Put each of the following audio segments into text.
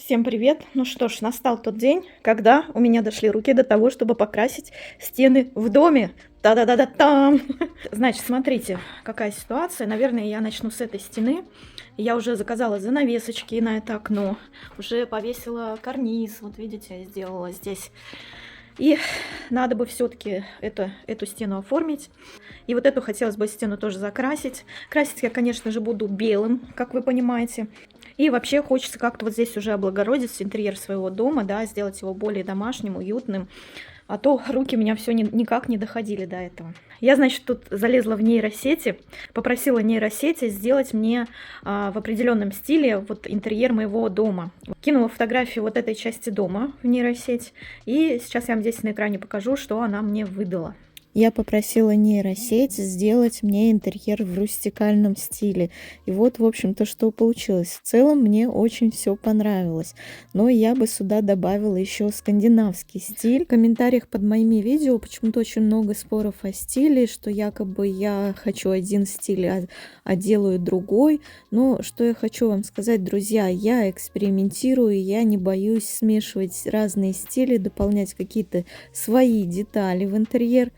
Всем привет! Ну что ж, настал тот день, когда у меня дошли руки до того, чтобы покрасить стены в доме. Та-да-да-да-там! Значит, смотрите, какая ситуация. Наверное, я начну с этой стены. Я уже заказала занавесочки на это окно, уже повесила карниз, вот видите, сделала здесь. И надо бы все-таки эту стену оформить. И вот эту хотелось бы стену тоже закрасить. Красить я, конечно же, буду белым, как вы понимаете. И вообще хочется как-то вот здесь уже облагородить интерьер своего дома, да, сделать его более домашним, уютным. А то руки у меня все никак не доходили до этого. Я, значит, тут залезла в нейросети, попросила нейросети сделать мне в определенном стиле вот интерьер моего дома. Кинула фотографию вот этой части дома в нейросеть. И сейчас я вам здесь на экране покажу, что она мне выдала. Я попросила нейросеть сделать мне интерьер в рустикальном стиле. И вот, в общем-то, что получилось. В целом мне очень все понравилось. Но я бы сюда добавила еще скандинавский стиль. В комментариях под моими видео почему-то очень много споров о стиле, что якобы я хочу один стиль, а делаю другой. Но что я хочу вам сказать, друзья, я экспериментирую, я не боюсь смешивать разные стили, дополнять какие-то свои детали в интерьер.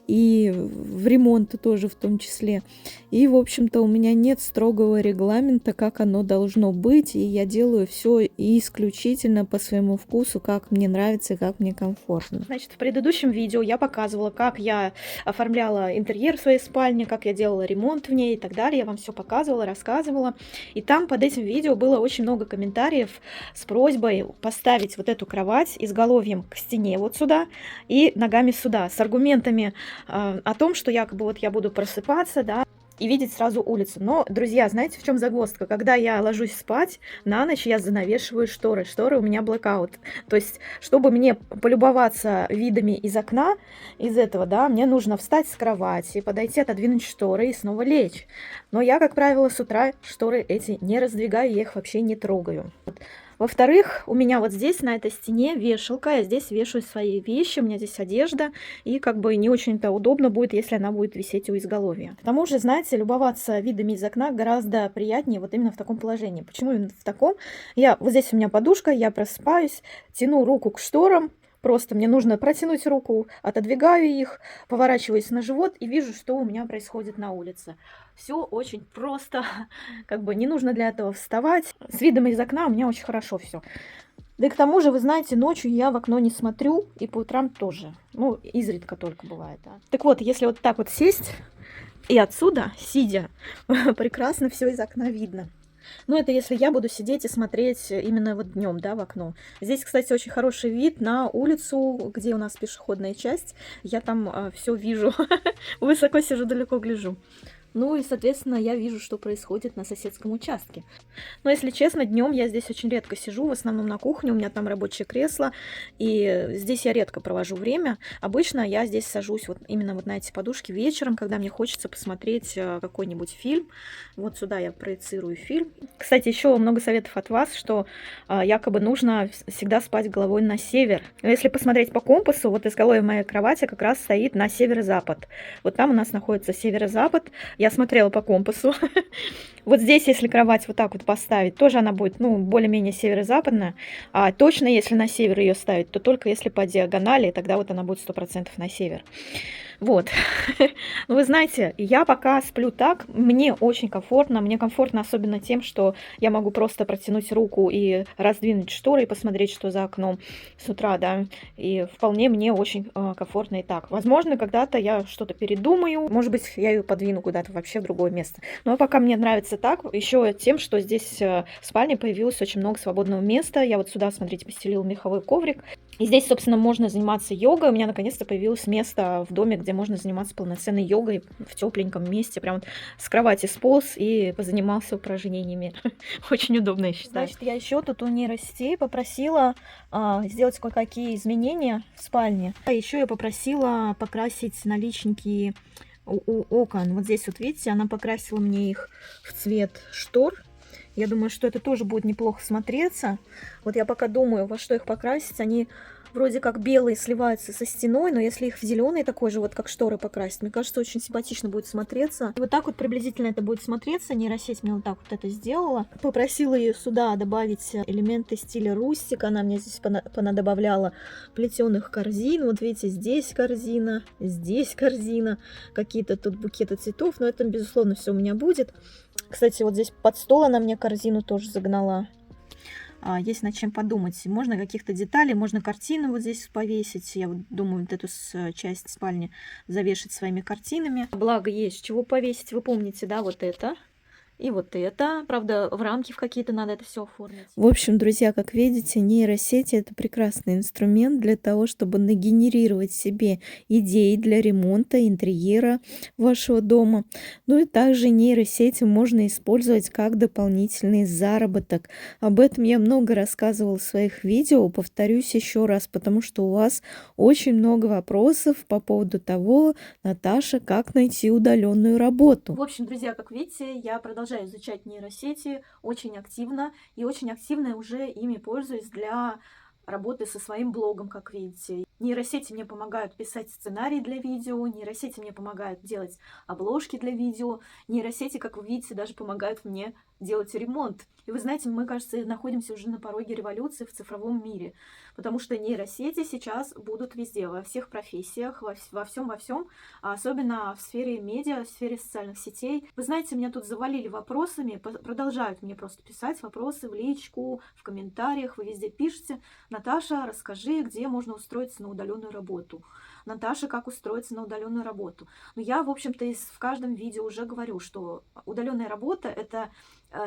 И в ремонт тоже в том числе. И, в общем-то, у меня нет строгого регламента, как оно должно быть, и я делаю все исключительно по своему вкусу, как мне нравится и как мне комфортно. Значит, в предыдущем видео я показывала, как я оформляла интерьер в своей спальне, как я делала ремонт в ней и так далее. Я вам все показывала, рассказывала. И там под этим видео было очень много комментариев с просьбой поставить вот эту кровать изголовьем к стене вот сюда и ногами сюда, с аргументами о том, что якобы вот я буду просыпаться, да, и видеть сразу улицу. Но, друзья, знаете, в чем загвоздка? Когда я ложусь спать, на ночь я занавешиваю шторы. Шторы у меня блэкаут. То есть, чтобы мне полюбоваться видами из окна, из этого, да, мне нужно встать с кровати, подойти, отодвинуть шторы и снова лечь. Но я, как правило, с утра шторы эти не раздвигаю, я их вообще не трогаю. Во-вторых, у меня вот здесь на этой стене вешалка, я здесь вешаю свои вещи, у меня здесь одежда, и как бы не очень-то удобно будет, если она будет висеть у изголовья. К тому же, знаете, любоваться видами из окна гораздо приятнее вот именно в таком положении. Почему именно в таком? Вот здесь у меня подушка, я просыпаюсь, тяну руку к шторам, просто мне нужно протянуть руку, отодвигаю их, поворачиваюсь на живот и вижу, что у меня происходит на улице. Все очень просто, как бы не нужно для этого вставать. С видом из окна у меня очень хорошо все. Да и к тому же, вы знаете, ночью я в окно не смотрю, и по утрам тоже. Ну, изредка только бывает, да. Так вот, если вот так вот сесть, и отсюда, сидя, прекрасно все из окна видно. Ну, это если я буду сидеть и смотреть именно вот днем, да, в окно. Здесь, кстати, очень хороший вид на улицу, где у нас пешеходная часть. Я там все вижу. Высоко сижу, далеко гляжу. Ну и, соответственно, я вижу, что происходит на соседском участке. Но, если честно, днем я здесь очень редко сижу, в основном на кухне, у меня там рабочее кресло, и здесь я редко провожу время. Обычно я здесь сажусь вот именно вот на эти подушки вечером, когда мне хочется посмотреть какой-нибудь фильм. Вот сюда я проецирую фильм. Кстати, еще много советов от вас, что якобы нужно всегда спать головой на север. Но если посмотреть по компасу, вот изголовье моей кровати как раз стоит на северо-запад. Вот там у нас находится северо-запад. Я смотрела по компасу. Вот здесь, если кровать вот так вот поставить, тоже она будет, ну, более-менее северо-западная. А точно, если на север ее ставить, то только если по диагонали, тогда вот она будет 100% на север. Вот. Ну, вы знаете, я пока сплю так, мне очень комфортно. Мне комфортно особенно тем, что я могу просто протянуть руку и раздвинуть шторы и посмотреть, что за окном с утра, да. И вполне мне очень комфортно и так. Возможно, когда-то я что-то передумаю, может быть, я ее подвину куда-то вообще в другое место. Но пока мне нравится так, еще тем, что здесь в спальне появилось очень много свободного места. Я вот сюда, смотрите, постелила меховой коврик. И здесь, собственно, можно заниматься йогой. У меня наконец-то появилось место в доме, где можно заниматься полноценной йогой в тепленьком месте. Прям вот с кровати сполз и позанимался упражнениями. Очень удобно, я считаю. Значит, я еще тут у нейросетей попросила сделать кое-какие изменения в спальне. А еще я попросила покрасить наличники у окон. Вот здесь вот, видите, она покрасила мне их в цвет штор. Я думаю, что это тоже будет неплохо смотреться. Вот я пока думаю, во что их покрасить. Они вроде как белые сливаются со стеной, но если их в зеленый такой же, вот как шторы покрасить, мне кажется, очень симпатично будет смотреться. И вот так вот приблизительно это будет смотреться. Нейросеть мне вот так вот это сделала. Попросила ее сюда добавить элементы стиля рустик. Она мне здесь понадобавляла плетеных корзин. Вот видите, здесь корзина, какие-то тут букеты цветов, но это, безусловно, все у меня будет. Кстати, вот здесь под стол она мне корзину тоже загнала. Есть над чем подумать. Можно каких-то деталей, можно картины вот здесь повесить. Я вот думаю, вот эту часть спальни завешать своими картинами. Благо есть чего повесить. Вы помните, да, вот это. И вот это. Правда, в рамки в какие-то надо это все оформить. В общем, друзья, как видите, нейросети — это прекрасный инструмент для того, чтобы нагенерировать себе идеи для ремонта интерьера вашего дома. Ну и также нейросети можно использовать как дополнительный заработок. Об этом я много рассказывала в своих видео. Повторюсь еще раз, потому что у вас очень много вопросов по поводу того, Наташа, как найти удаленную работу. В общем, друзья, как видите, я продолжаю изучать нейросети очень активно и очень активно уже ими пользуюсь для работы со своим блогом, как видите. Нейросети мне помогают писать сценарии для видео, нейросети мне помогают делать обложки для видео, нейросети, как вы видите, даже помогают мне делать ремонт. И вы знаете, мы, кажется, находимся уже на пороге революции в цифровом мире, потому что нейросети сейчас будут везде, во всех профессиях, во всем, а особенно в сфере медиа, в сфере социальных сетей. Вы знаете, меня тут завалили вопросами, продолжают мне просто писать вопросы в личку, в комментариях, вы везде пишете: Наташа, расскажи, где можно устроиться на удаленную работу. Наташа, как устроиться на удаленную работу. Но я, в общем-то, в каждом видео уже говорю, что удаленная работа — это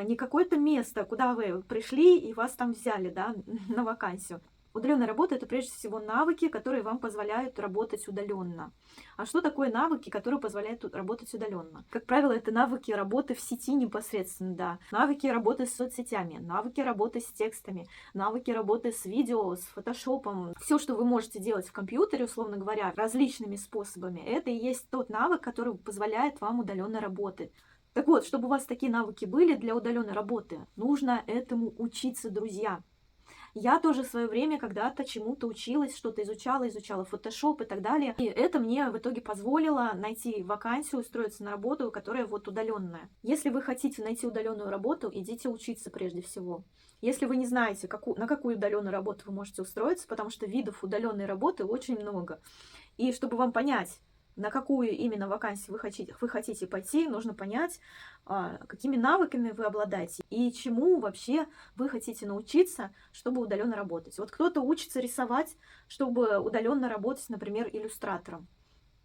не какое-то место, куда вы пришли и вас там взяли, да, на вакансию. Удаленная работа — это прежде всего навыки, которые вам позволяют работать удаленно. А что такое навыки, которые позволяют работать удаленно? Как правило, это навыки работы в сети непосредственно, да. Навыки работы с соцсетями, навыки работы с текстами, навыки работы с видео, с фотошопом. Все, что вы можете делать в компьютере, условно говоря, различными способами, это и есть тот навык, который позволяет вам удаленно работать. Так вот, чтобы у вас такие навыки были для удаленной работы, нужно этому учиться, друзья. Я тоже в свое время когда-то чему-то училась, что-то изучала Photoshop и так далее. И это мне в итоге позволило найти вакансию, устроиться на работу, которая вот удаленная. Если вы хотите найти удаленную работу, идите учиться прежде всего. Если вы не знаете, на какую удаленную работу вы можете устроиться, потому что видов удаленной работы очень много. И чтобы вам понять, на какую именно вакансию вы хотите пойти, нужно понять, какими навыками вы обладаете и чему вообще вы хотите научиться, чтобы удаленно работать. Вот кто-то учится рисовать, чтобы удаленно работать, например, иллюстратором.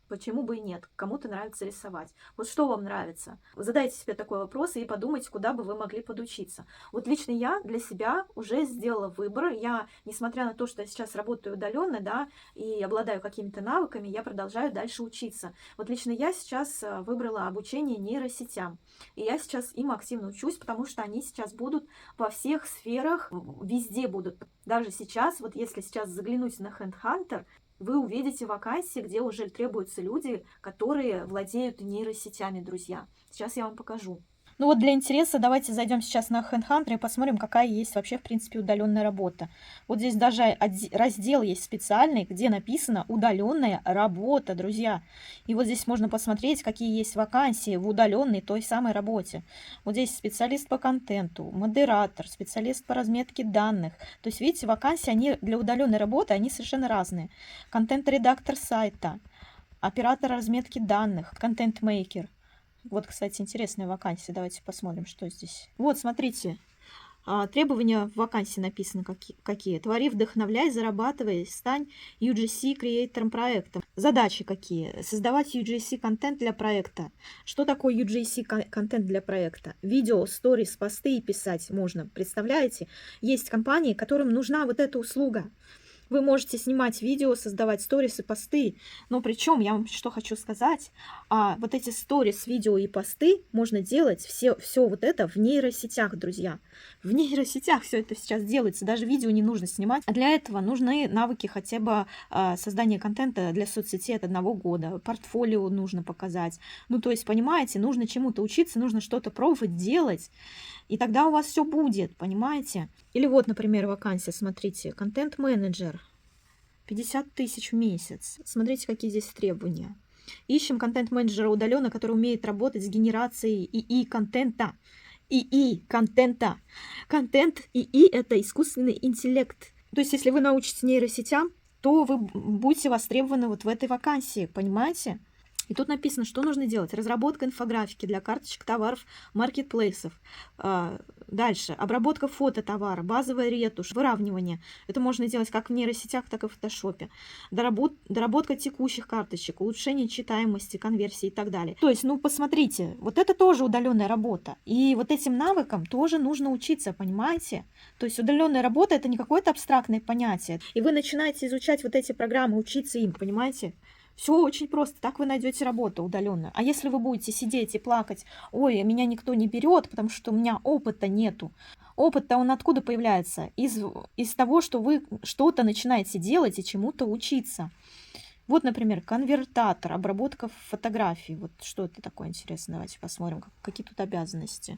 Почему бы и нет? Кому-то нравится рисовать. Вот что вам нравится? Задайте себе такой вопрос и подумайте, куда бы вы могли подучиться. Вот лично я для себя уже сделала выбор. Я, несмотря на то, что я сейчас работаю удаленно, да, и обладаю какими-то навыками, я продолжаю дальше учиться. Вот лично я сейчас выбрала обучение нейросетям. И я сейчас им активно учусь, потому что они сейчас будут во всех сферах, везде будут. Даже сейчас, вот если сейчас заглянуть на HandHunter, вы увидите вакансии, где уже требуются люди, которые владеют нейросетями, друзья. Сейчас я вам покажу. Ну вот для интереса давайте зайдем сейчас на HandHunter и посмотрим, какая есть вообще, в принципе, удаленная работа. Вот здесь даже раздел есть специальный, где написано «Удаленная работа», друзья. И вот здесь можно посмотреть, какие есть вакансии в удаленной той самой работе. Вот здесь специалист по контенту, модератор, специалист по разметке данных. То есть, видите, вакансии, они для удаленной работы, они совершенно разные. Контент-редактор сайта, оператор разметки данных, контент-мейкер. Вот, кстати, интересная вакансия. Давайте посмотрим, что здесь. Вот, смотрите. Требования в вакансии написаны какие. Твори, вдохновляй, зарабатывай, стань UGC-креатором проекта. Задачи какие? Создавать UGC-контент для проекта. Что такое UGC-контент для проекта? Видео, сторис, посты писать можно. Представляете? Есть компании, которым нужна вот эта услуга. Вы можете снимать видео, создавать сторисы, посты. Но причем, я вам что хочу сказать, вот эти сторис, видео и посты можно делать все вот это в нейросетях, друзья. В нейросетях все это сейчас делается, даже видео не нужно снимать. А для этого нужны навыки хотя бы создания контента для соцсетей от 1 года. Портфолио нужно показать. Ну, то есть, понимаете, нужно чему-то учиться, нужно что-то пробовать, делать. И тогда у вас все будет, понимаете? Или вот, например, вакансия, смотрите, контент-менеджер. 50 тысяч в месяц. Смотрите, какие здесь требования. Ищем контент-менеджера удаленно, который умеет работать с генерацией ИИ-контента. ИИ-контента. Контент ИИ – это искусственный интеллект. То есть, если вы научитесь нейросетям, то вы будете востребованы вот в этой вакансии, понимаете? И тут написано, что нужно делать. Разработка инфографики для карточек товаров маркетплейсов. Дальше. Обработка фото товара, базовая ретушь, выравнивание. Это можно делать как в нейросетях, так и в фотошопе. Доработка текущих карточек, улучшение читаемости, конверсии и так далее. То есть, ну, посмотрите, вот это тоже удаленная работа. И вот этим навыкам тоже нужно учиться, понимаете? То есть удаленная работа – это не какое-то абстрактное понятие. И вы начинаете изучать вот эти программы, учиться им, понимаете? Все очень просто, так вы найдете работу удаленную. А если вы будете сидеть и плакать, ой, меня никто не берет, потому что у меня опыта нету. Опыт-то он откуда появляется? Из того, что вы что-то начинаете делать и чему-то учиться. Вот, например, конвертатор, обработка фотографий. Вот что это такое интересно? Давайте посмотрим, какие тут обязанности.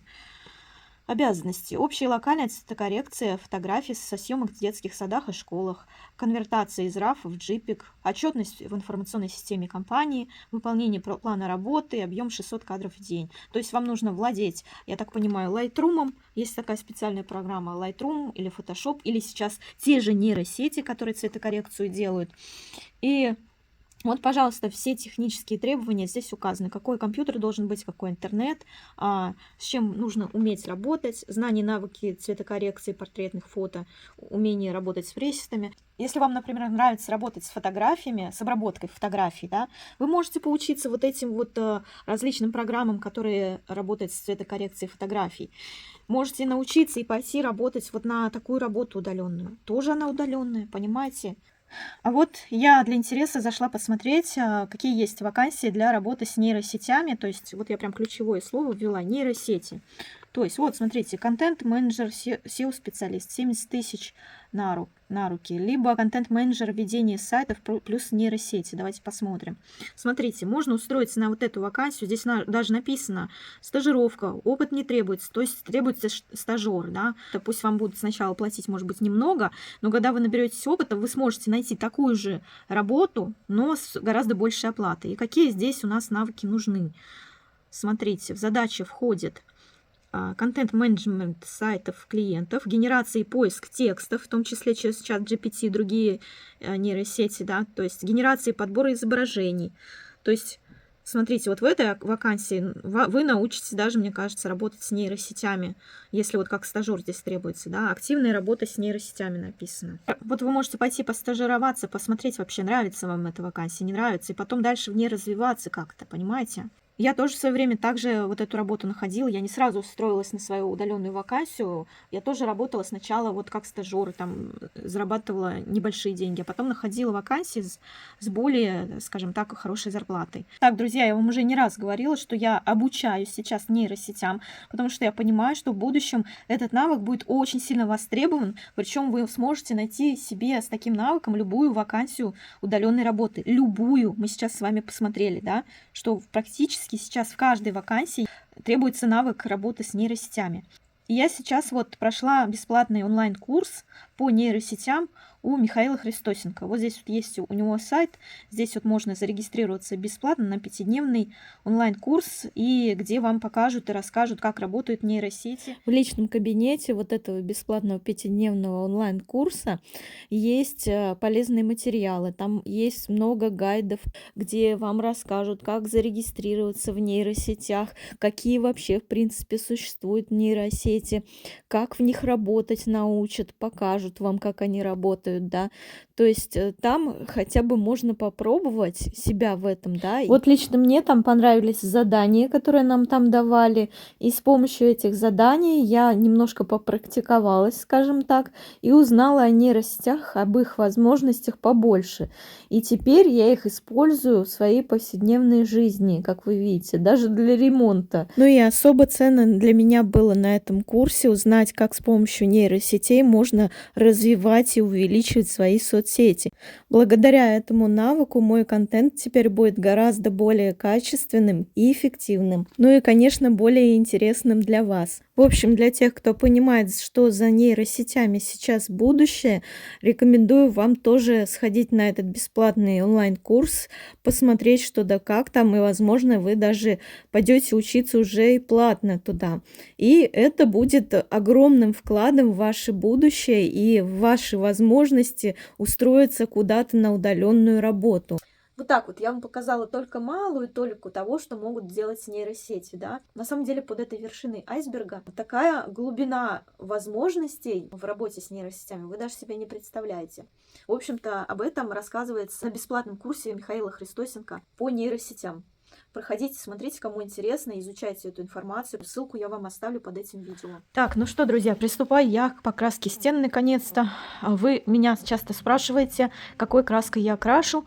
Обязанности. Общая локальная цветокоррекция фотографий со съемок в детских садах и школах, конвертация из RAW в JPEG, отчетность в информационной системе компании, выполнение плана работы, объем 600 кадров в день. То есть вам нужно владеть, я так понимаю, Lightroom, есть такая специальная программа Lightroom или Photoshop, или сейчас те же нейросети, которые цветокоррекцию делают. И вот, пожалуйста, все технические требования здесь указаны. Какой компьютер должен быть, какой интернет, с чем нужно уметь работать, знания, навыки цветокоррекции портретных фото, умение работать с пресетами. Если вам, например, нравится работать с фотографиями, с обработкой фотографий, да, вы можете поучиться вот этим вот различным программам, которые работают с цветокоррекцией фотографий. Можете научиться и пойти работать вот на такую работу удаленную. Тоже она удаленная, понимаете? А вот я для интереса зашла посмотреть, какие есть вакансии для работы с нейросетями. То есть вот я прям ключевое слово ввела – нейросети. То есть вот, смотрите, контент-менеджер, SEO-специалист, 70 тысяч на руки. Либо контент-менеджер ведения сайтов плюс нейросети. Давайте посмотрим. Смотрите, можно устроиться на вот эту вакансию. Здесь даже написано стажировка, опыт не требуется. То есть требуется стажер. Да? Пусть вам будут сначала платить, может быть, немного, но когда вы наберетесь опыта, вы сможете найти такую же работу, но с гораздо большей оплатой. И какие здесь у нас навыки нужны? Смотрите, в задачи входит контент-менеджмент сайтов клиентов, генерация и поиск текстов, в том числе через чат GPT и другие нейросети, да, то есть генерация и подбор изображений. То есть, смотрите, вот в этой вакансии вы научитесь даже, мне кажется, работать с нейросетями, если вот как стажер здесь требуется, да, активная работа с нейросетями написано. Вот вы можете пойти постажироваться, посмотреть вообще, нравится вам эта вакансия, не нравится, и потом дальше в ней развиваться как-то, понимаете? Я тоже в свое время также вот эту работу находила. Я не сразу устроилась на свою удаленную вакансию. Я тоже работала сначала вот как стажер, там зарабатывала небольшие деньги, а потом находила вакансии с более, скажем так, хорошей зарплатой. Так, друзья, я вам уже не раз говорила, что я обучаюсь сейчас нейросетям, потому что я понимаю, что в будущем этот навык будет очень сильно востребован, причем вы сможете найти себе с таким навыком любую вакансию удаленной работы. Любую. Мы сейчас с вами посмотрели, да, что практически сейчас в каждой вакансии требуется навык работы с нейросетями. И я сейчас вот прошла бесплатный онлайн-курс по нейросетям у Михаила Христосенко. Вот здесь вот есть у него сайт, здесь вот можно зарегистрироваться бесплатно на 5-дневный онлайн-курс, и где вам покажут и расскажут, как работают нейросети. В личном кабинете вот этого бесплатного 5-дневного онлайн-курса есть полезные материалы, там есть много гайдов, где вам расскажут, как зарегистрироваться в нейросетях, какие вообще в принципе существуют нейросети, как в них работать научат, покажут вам, как они работают, да. То есть там хотя бы можно попробовать себя в этом, да. Вот лично мне там понравились задания, которые нам там давали, и с помощью этих заданий я немножко попрактиковалась, скажем так, и узнала о нейросетях, об их возможностях побольше. И теперь я их использую в своей повседневной жизни, как вы видите, даже для ремонта. Ну и особо ценно для меня было на этом курсе узнать, как с помощью нейросетей можно развивать и увеличивать свои соцсети. Благодаря этому навыку мой контент теперь будет гораздо более качественным и эффективным. Ну и, конечно, более интересным для вас. В общем, для тех, кто понимает, что за нейросетями сейчас будущее, рекомендую вам тоже сходить на этот бесплатный онлайн-курс, посмотреть, что да как там, и, возможно, вы даже пойдете учиться уже и платно туда. И это будет огромным вкладом в ваше будущее и в ваши возможности устроиться куда-то на удаленную работу. Вот так вот я вам показала только малую толику того, что могут делать нейросети, да. На самом деле под этой вершиной айсберга такая глубина возможностей в работе с нейросетями, вы даже себе не представляете. В общем-то, об этом рассказывается на бесплатном курсе Михаила Христосенко по нейросетям. Проходите, смотрите, кому интересно, изучайте эту информацию. Ссылку я вам оставлю под этим видео. Так, ну что, друзья, приступаю я к покраске стен наконец-то. Вы меня часто спрашиваете, какой краской я крашу.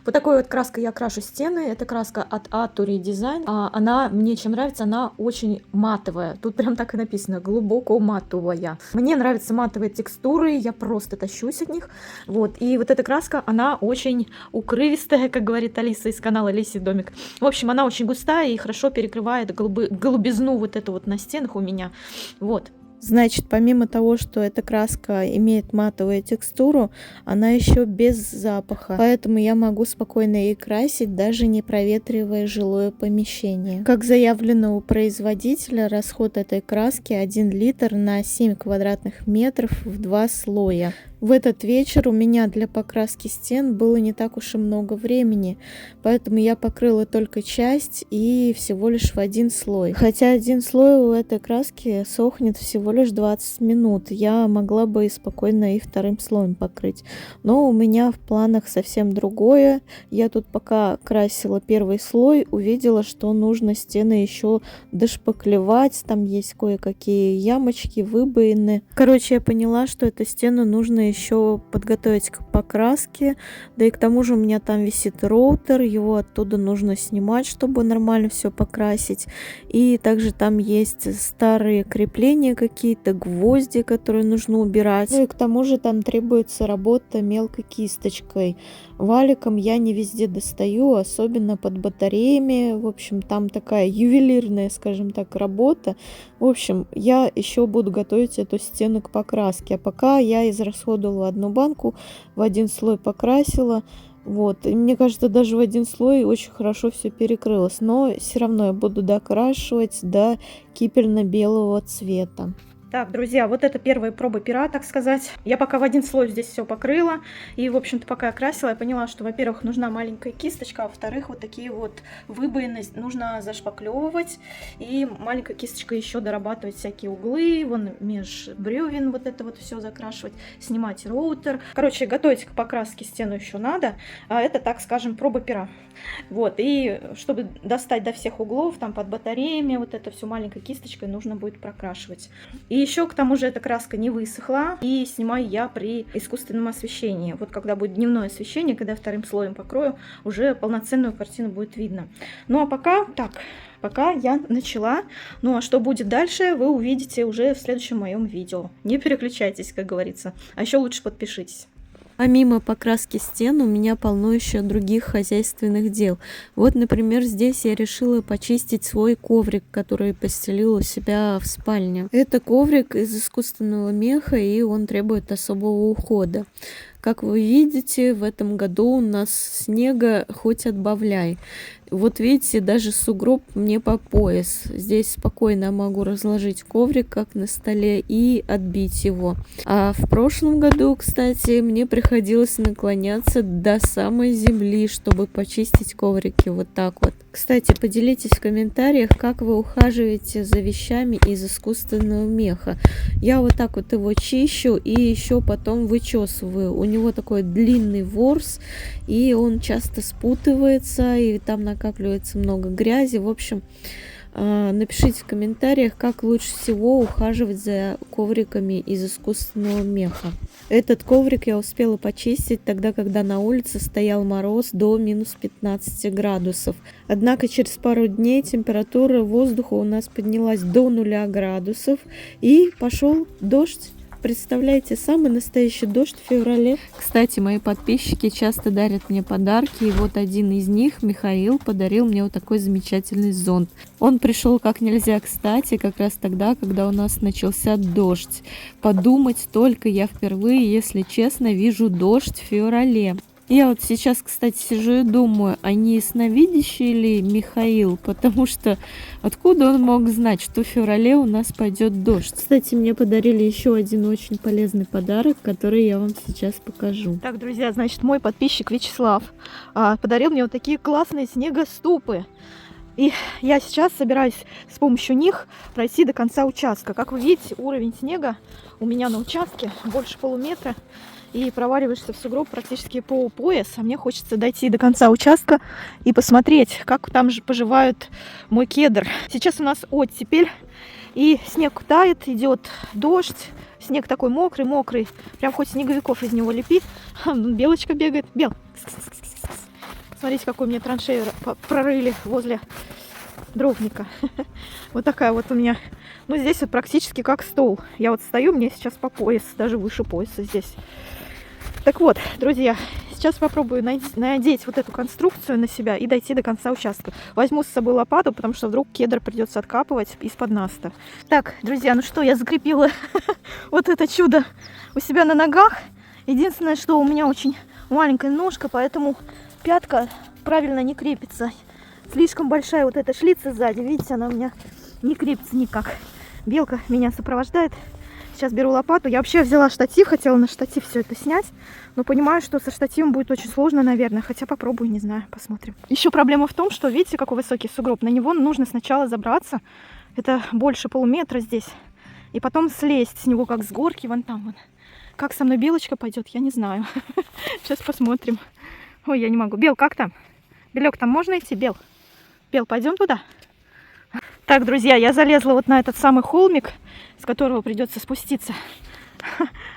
Вот такой вот краской я крашу стены. Это краска от Aturi Design. Она мне чем нравится, она очень матовая. Тут прям так и написано, глубоко матовая. Мне нравятся матовые текстуры, я просто тащусь от них. Вот. И вот эта краска, она очень укрывистая, как говорит Алиса из канала Лиси Домик. В общем, она очень густая и хорошо перекрывает голубизну вот эту вот на стенах у меня. Вот. Значит, помимо того, что эта краска имеет матовую текстуру, она еще без запаха. Поэтому я могу спокойно и красить, даже не проветривая жилое помещение. Как заявлено у производителя, расход этой краски 1 литр на 7 квадратных метров в 2 слоя. В этот вечер у меня для покраски стен было не так уж и много времени, поэтому я покрыла только часть и всего лишь в 1 слой. Хотя 1 слой у этой краски сохнет всего лишь 20 минут, я могла бы и спокойно и 2-м слоем покрыть. Но у меня в планах совсем другое. Я тут пока красила 1-й слой, увидела, что нужно стены еще дошпаклевать, там есть кое-какие ямочки, выбоины. Короче, я поняла, что эту стену нужно еще подготовить к покраске, да и к тому же у меня там висит роутер, его оттуда нужно снимать, чтобы нормально все покрасить, и также там есть старые крепления какие-то, гвозди, которые нужно убирать, ну и к тому же там требуется работа мелкой кисточкой. Валиком я не везде достаю, особенно под батареями. В общем, там такая ювелирная, скажем так, работа. В общем, я еще буду готовить эту стену к покраске. А пока я израсходовала 1 банку, в 1 слой покрасила. Вот. И мне кажется, даже в 1 слой очень хорошо все перекрылось. Но все равно я буду докрашивать до кипельно-белого цвета. Так, друзья, вот это первая проба пера, так сказать. Я пока в 1 слой здесь все покрыла. И, в общем-то, пока я красила, я поняла, что, во-первых, нужна маленькая кисточка, а во-вторых, вот такие вот выбоины нужно зашпаклевывать. И маленькой кисточкой еще дорабатывать всякие углы, вон меж бревен вот это вот все закрашивать, снимать роутер. Короче, готовить к покраске стену еще надо. А это, так скажем, проба пера. Вот, и чтобы достать до всех углов, там под батареями, вот это все маленькой кисточкой нужно будет прокрашивать. И еще к тому же эта краска не высохла, и снимаю я при искусственном освещении. Вот когда будет дневное освещение, когда 2-м слоем покрою, уже полноценную картину будет видно. Ну а пока так, пока я начала. Ну а что будет дальше, вы увидите уже в следующем моем видео. Не переключайтесь, как говорится. А еще лучше подпишитесь. Помимо покраски стен у меня полно еще других хозяйственных дел. Вот, например, здесь я решила почистить свой коврик, который постелила у себя в спальне. Это коврик из искусственного меха, и он требует особого ухода. Как вы видите, в этом году у нас снега хоть отбавляй. Вот видите, даже сугроб мне по пояс. Здесь спокойно могу разложить коврик, как на столе, и отбить его. А в прошлом году, кстати, мне приходилось наклоняться до самой земли, чтобы почистить коврики вот так вот. Кстати, поделитесь в комментариях, как вы ухаживаете за вещами из искусственного меха. Я вот так вот его чищу и еще потом вычесываю. У него такой длинный ворс, и он часто спутывается, и там накапливается много грязи. В общем, напишите в комментариях, как лучше всего ухаживать за ковриками из искусственного меха. Этот коврик я успела почистить тогда, когда на улице стоял мороз до минус 15 градусов. Однако через пару дней температура воздуха у нас поднялась до 0 градусов, и пошел дождь. Представляете, самый настоящий дождь в феврале. Кстати, мои подписчики часто дарят мне подарки, и вот один из них, Михаил, подарил мне вот такой замечательный зонт. Он пришел как нельзя кстати, как раз тогда, когда у нас начался дождь. Подумать только, я впервые, если честно, вижу дождь в феврале. Я вот сейчас, кстати, сижу и думаю, а не ясновидящий ли Михаил, потому что откуда он мог знать, что в феврале у нас пойдет дождь? Кстати, мне подарили еще один очень полезный подарок, который я вам сейчас покажу. Так, друзья, значит, мой подписчик Вячеслав подарил мне вот такие классные снегоступы. И я сейчас собираюсь с помощью них пройти до конца участка. Как вы видите, уровень снега у меня на участке больше полуметра. И проваливаешься в сугроб практически по пояс. А мне хочется дойти до конца участка и посмотреть, как там же поживает мой кедр. Сейчас у нас оттепель, и снег тает, идет дождь. Снег такой мокрый. Прям хоть снеговиков из него лепи. Белочка бегает. Бел. Смотрите, какой мне траншею прорыли возле дровника. Вот такая вот у меня. Ну, здесь вот практически как стол. Я вот стою, мне сейчас по пояс, даже выше пояса здесь. Так вот, друзья, сейчас попробую надеть вот эту конструкцию на себя и дойти до конца участка. Возьму с собой лопату, потому что вдруг кедр придется откапывать из-под наста. Так, друзья, ну что, я закрепила вот это чудо у себя на ногах. Единственное, что у меня очень маленькая ножка, поэтому пятка правильно не крепится. Слишком большая вот эта шлица сзади, видите, она у меня не крепится никак. Белка меня сопровождает. Сейчас беру лопату. Я вообще взяла штатив, хотела на штатив все это снять, но понимаю, что со штативом будет очень сложно, наверное. Хотя попробую, не знаю, посмотрим. Еще проблема в том, что, видите, какой высокий сугроб. На него нужно сначала забраться. Это больше полуметра здесь. И потом слезть с него, как с горки, вон там. Вон. Как со мной белочка пойдет, я не знаю. Сейчас посмотрим. Ой, я не могу. Бел, как там? Белек, там можно идти, Бел? Бел, пойдем туда? Так, друзья, я залезла вот на этот самый холмик, с которого придется спуститься.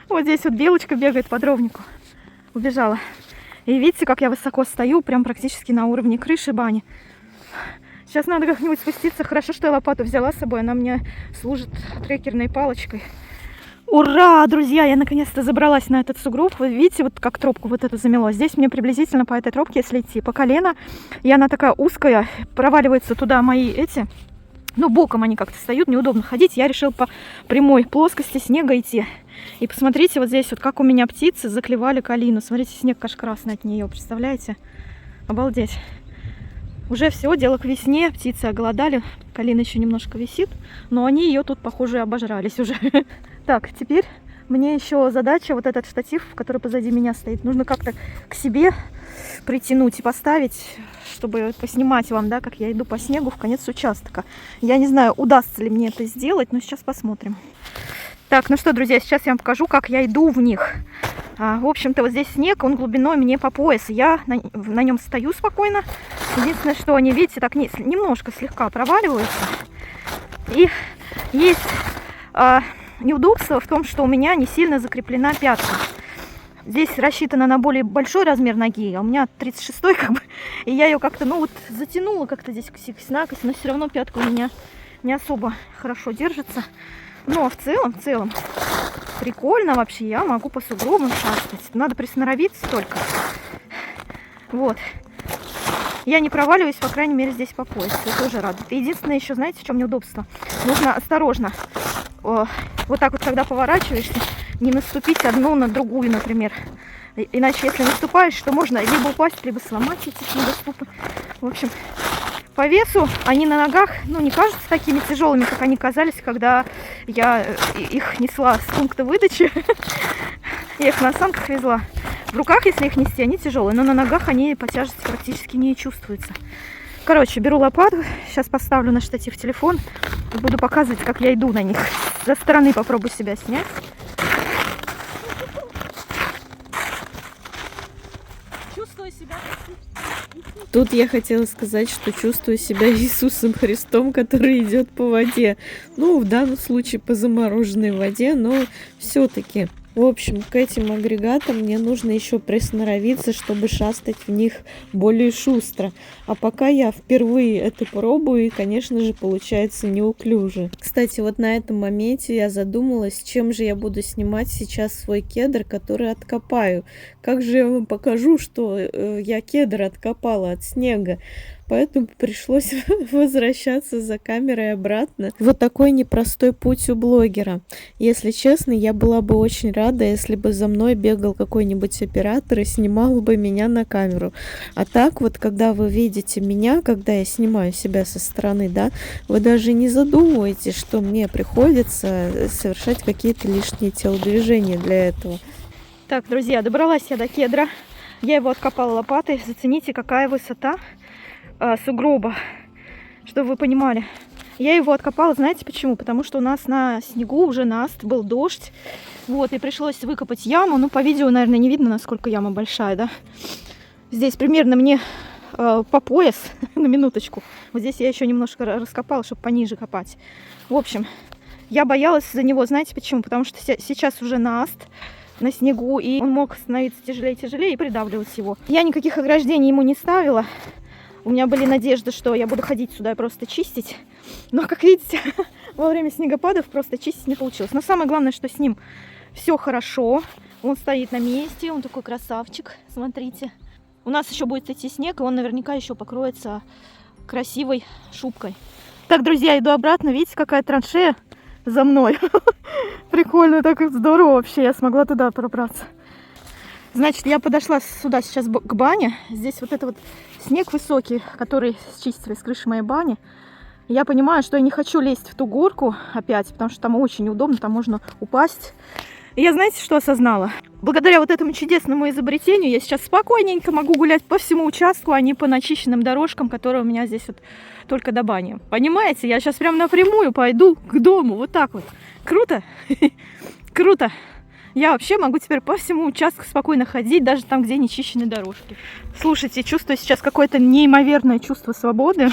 Вот здесь вот белочка бегает по дровнику. Убежала. И видите, как я высоко стою, прям практически на уровне крыши бани. Сейчас надо как-нибудь спуститься. Хорошо, что я лопату взяла с собой, она мне служит трекерной палочкой. Ура, друзья, я наконец-то забралась на этот сугроб. Вы видите, вот как тропку вот эту замело. Здесь мне приблизительно по этой тропке, если идти по колено, и она такая узкая, проваливаются туда мои эти... Ну, боком они как-то встают, неудобно ходить. Я решила по прямой плоскости снега идти. И посмотрите, вот здесь вот как у меня птицы заклевали калину. Смотрите, снег аж красный от нее, представляете? Обалдеть. Уже все, дело к весне, птицы оголодали. Калина еще немножко висит, но они ее тут, похоже, обожрались уже. Так, теперь мне еще задача, вот этот штатив, который позади меня стоит, нужно как-то к себе притянуть и поставить, чтобы поснимать вам, да, как я иду по снегу в конец участка. Я не знаю, удастся ли мне это сделать, но сейчас посмотрим. Так, ну что, друзья, сейчас я вам покажу, как я иду в них. В общем-то, вот здесь снег, он глубиной мне по пояс. Я на нем стою спокойно. Единственное, что они, видите, так немножко слегка проваливаются. И есть неудобство в том, что у меня не сильно закреплена пятка. Здесь рассчитано на более большой размер ноги, а у меня 36-й, как бы. И я ее как-то, ну вот, затянула как-то здесь косякось, но все равно пятка у меня не особо хорошо держится. Но в целом, прикольно вообще. Я могу по сугробам шастать. Надо присноровиться только. Вот. Я не проваливаюсь, по крайней мере, здесь по пояс. Это тоже радует. Единственное, еще, знаете, в чем неудобство? Нужно осторожно. Вот так вот, когда поворачиваешься, не наступить одну на другую, например. Иначе, если наступаешь, то можно либо упасть, либо сломать эти снегоступы. В общем, по весу они на ногах, ну, не кажутся такими тяжелыми, как они казались, когда я их несла с пункта выдачи. Я их на санках везла. В руках, если их нести, они тяжелые, но на ногах они по тяжести практически не чувствуются. Короче, беру лопату, сейчас поставлю на штатив телефон и буду показывать, как я иду на них. Со стороны попробую себя снять. Чувствую себя... Тут я хотела сказать, что чувствую себя Иисусом Христом, который идет по воде. Ну, в данном случае по замороженной воде, но все-таки В общем, к этим агрегатам мне нужно еще присноровиться, чтобы шастать в них более шустро. А пока я впервые это пробую, и, конечно же, получается неуклюже. Кстати, вот на этом моменте я задумалась, чем же я буду снимать сейчас свой кедр, который откопаю. Как же я вам покажу, что я кедр откопала от снега. Поэтому пришлось возвращаться за камерой обратно. Вот такой непростой путь у блогера. Если честно, я была бы очень рада, если бы за мной бегал какой-нибудь оператор и снимал бы меня на камеру. А так вот, когда вы видите меня, когда я снимаю себя со стороны, да, вы даже не задумываетесь, что мне приходится совершать какие-то лишние телодвижения для этого. Так, друзья, добралась я до кедра. Я его откопала лопатой. Зацените, какая высота сугроба, чтобы вы понимали. Я его откопала, знаете почему? Потому что у нас на снегу уже наст, был дождь. Вот, и пришлось выкопать яму. Ну, по видео, наверное, не видно, насколько яма большая, да? Здесь примерно мне по пояс, на минуточку. Вот здесь я еще немножко раскопала, чтобы пониже копать. В общем, я боялась за него, знаете почему? Потому что сейчас уже наст на снегу, и он мог становиться тяжелее и тяжелее и придавливать его. Я никаких ограждений ему не ставила. У меня были надежды, что я буду ходить сюда и просто чистить. Но, как видите, во время снегопадов просто чистить не получилось. Но самое главное, что с ним все хорошо. Он стоит на месте, он такой красавчик, смотрите. У нас еще будет идти снег, и он наверняка еще покроется красивой шубкой. Так, друзья, иду обратно. Видите, какая траншея за мной? Прикольно, так здорово вообще. Я смогла туда пробраться. Значит, я подошла сюда сейчас к бане. Здесь вот это вот снег высокий, который счистили с крыши моей бани. Я понимаю, что я не хочу лезть в ту горку опять, потому что там очень неудобно, там можно упасть. И я, знаете, что осознала? Благодаря вот этому чудесному изобретению я сейчас спокойненько могу гулять по всему участку, а не по начищенным дорожкам, которые у меня здесь вот только до бани. Понимаете? Я сейчас прям напрямую пойду к дому, вот так вот. Круто? Круто! Я вообще могу теперь по всему участку спокойно ходить, даже там, где не чищены дорожки. Слушайте, чувствую сейчас какое-то неимоверное чувство свободы,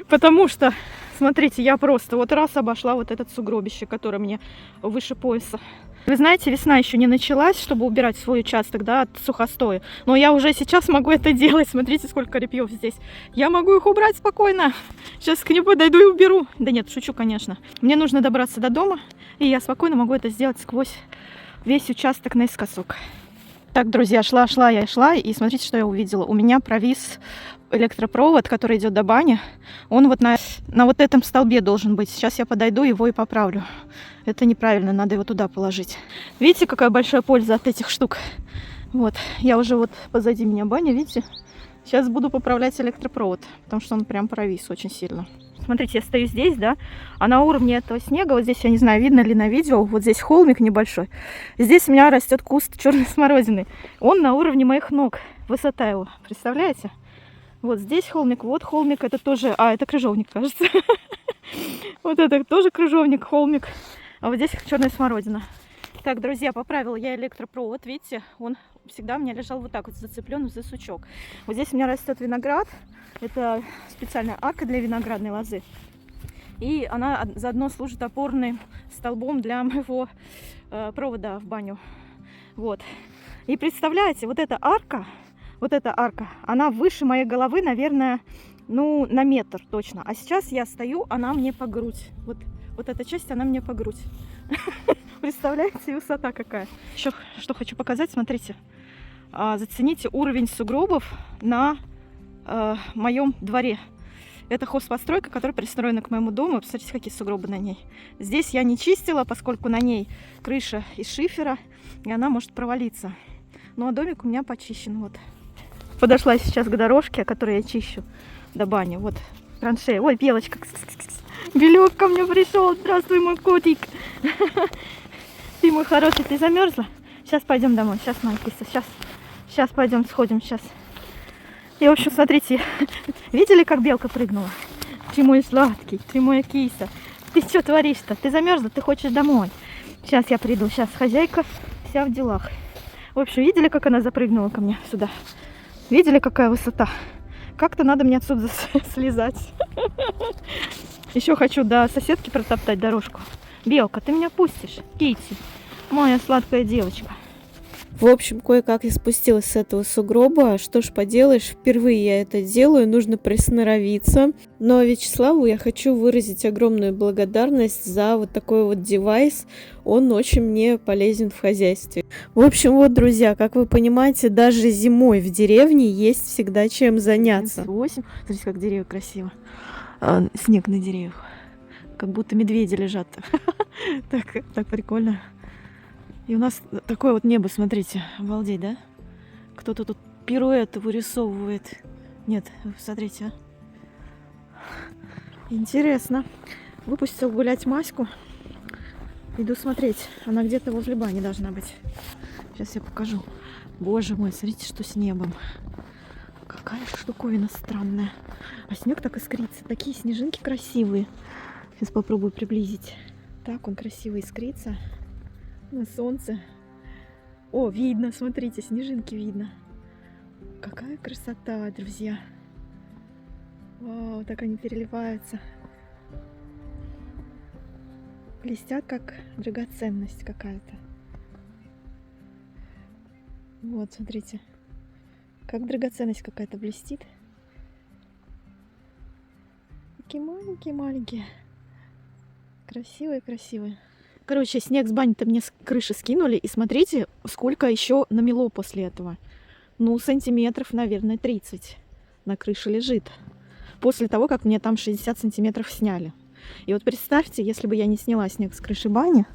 потому что, смотрите, я просто вот раз обошла вот этот сугробище, который мне выше пояса. Вы знаете, весна еще не началась, чтобы убирать свой участок, да, от сухостоя. Но я уже сейчас могу это делать. Смотрите, сколько репьев здесь. Я могу их убрать спокойно. Сейчас к ним подойду и уберу. Да нет, шучу, конечно. Мне нужно добраться до дома, и я спокойно могу это сделать сквозь весь участок наискосок. Так, друзья, шла, и смотрите, что я увидела. У меня провис электропровод, который идет до бани. Он вот на вот этом столбе должен быть. Сейчас я подойду, его и поправлю. Это неправильно, надо его туда положить. Видите, какая большая польза от этих штук? Вот, я уже вот позади меня баня, видите? Сейчас буду поправлять электропровод, потому что он прям провис очень сильно. Смотрите, я стою здесь, да, а на уровне этого снега, вот здесь, я не знаю, видно ли на видео, вот здесь холмик небольшой. Здесь у меня растет куст черной смородины. Он на уровне моих ног, высота его, представляете? Вот здесь холмик, вот холмик, это тоже, это крыжовник, кажется. Вот это тоже крыжовник, холмик, а вот здесь черная смородина. Так, друзья, поправила я электропровод, видите, он всегда у меня лежал вот так вот, зацеплен за сучок. Вот здесь у меня растет виноград, это специальная арка для виноградной лозы. И она заодно служит опорным столбом для моего провода в баню. Вот. И представляете, вот эта арка, она выше моей головы, наверное, ну, на метр точно. А сейчас я стою, она мне по грудь. Вот эта часть, она мне по грудь. Представляете, высота какая. Еще что хочу показать, смотрите. Зацените уровень сугробов на моем дворе. Это хозпостройка, которая пристроена к моему дому. Посмотрите, какие сугробы на ней. Здесь я не чистила, поскольку на ней крыша из шифера, и она может провалиться. Ну, а домик у меня почищен. Вот. Подошла сейчас к дорожке, которую я чищу до бани. Вот траншея. Ой, белочка. Белек ко мне пришел. Здравствуй, мой котик. Ты мой хороший, ты замерзла? Сейчас пойдем домой. Сейчас, моя киса. Сейчас пойдем, сходим. Сейчас. И, в общем, смотрите. Видели, как белка прыгнула? Ты мой сладкий, ты моя киса. Ты что творишь-то? Ты замерзла, ты хочешь домой. Сейчас я приду. Сейчас хозяйка вся в делах. В общем, видели, как она запрыгнула ко мне сюда? Видели, какая высота? Как-то надо мне отсюда слезать. Еще хочу до соседки протоптать дорожку. Белка, ты меня пустишь? Китти. Моя сладкая девочка. В общем, кое-как я спустилась с этого сугроба. Что ж поделаешь, впервые я это делаю, нужно присноровиться. Но Вячеславу я хочу выразить огромную благодарность за вот такой вот девайс. Он очень мне полезен в хозяйстве. В общем, вот, друзья, как вы понимаете, даже зимой в деревне есть всегда чем заняться. 8. Смотрите, как деревья красиво. Снег на деревьях. Как будто медведи лежат. Так прикольно. И у нас такое вот небо, смотрите, обалдеть, да? Кто-то тут пируэт вырисовывает. Нет, смотрите, интересно. Выпустил гулять Маську. Иду смотреть. Она где-то возле бани должна быть. Сейчас я покажу. Боже мой, смотрите, что с небом. Какая штуковина странная. А снег так искрится. Такие снежинки красивые. Сейчас попробую приблизить. Так он красиво искрится. На солнце. О, видно, смотрите, снежинки видно. Какая красота, друзья. Вау, так они переливаются. Блестят, как драгоценность какая-то. Вот, смотрите. Как драгоценность какая-то блестит. Такие маленькие-маленькие. Красивые-красивые. Короче, снег с бани-то мне с крыши скинули. И смотрите, сколько еще намело после этого. Ну, сантиметров, наверное, 30 на крыше лежит. После того, как мне там 60 сантиметров сняли. И вот представьте, если бы я не сняла снег с крыши бани,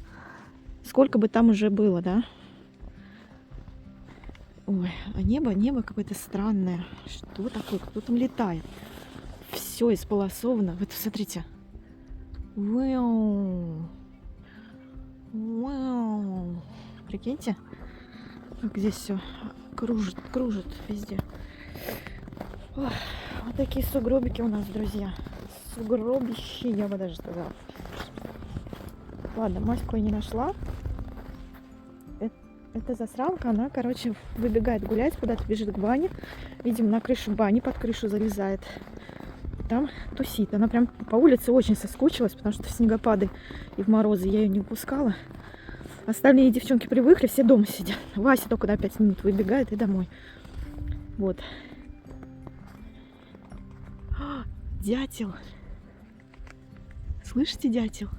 сколько бы там уже было, да? Ой, а небо какое-то странное. Что такое? Кто там летает? Все исполосовано. Вот смотрите. Вау. Вау. Прикиньте, как здесь все кружит везде. Ох, вот такие сугробики у нас, друзья. Сугробищи, я бы даже сказала. Ладно, Маську я не нашла. Это засранка, она, короче, выбегает гулять, куда-то бежит к бане. Видимо, на крышу бани, под крышу залезает. Там тусит. Она прям по улице очень соскучилась, потому что в снегопады и в морозы я ее не выпускала. Остальные девчонки привыкли, все дома сидят. Вася только на 5 минут выбегает и домой. Вот. Дятел. Слышите, дятел?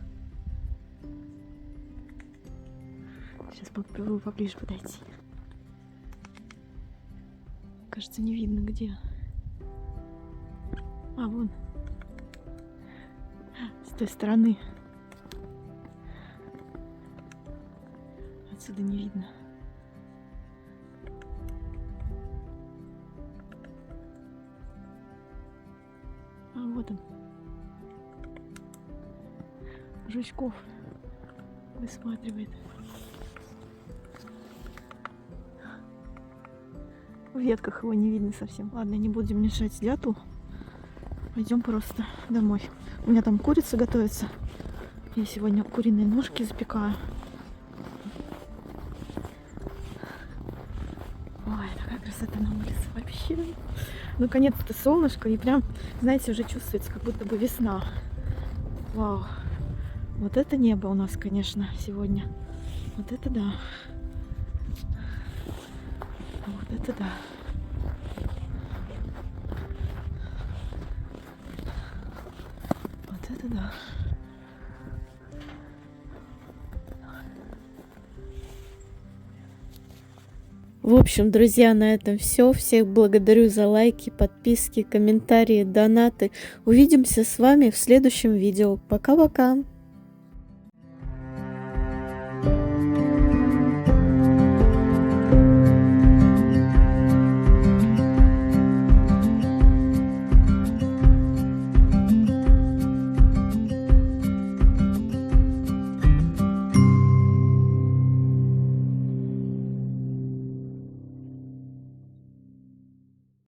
Сейчас попробую поближе подойти. Кажется, не видно где. А, вон. С той стороны. Отсюда не видно. А, вот он. Жучков высматривает. В ветках его не видно совсем. Ладно, не будем мешать дятлу. Пойдем просто домой. У меня там курица готовится. Я сегодня куриные ножки запекаю. Ой, такая красота на улице вообще. Наконец-то солнышко, и прям, знаете, уже чувствуется, как будто бы весна. Вау. Вот это небо у нас, конечно, сегодня. Вот это да. Вот это да. Вот это да. В общем, друзья, на этом все. Всех благодарю за лайки, подписки, комментарии, донаты. Увидимся с вами в следующем видео. Пока-пока!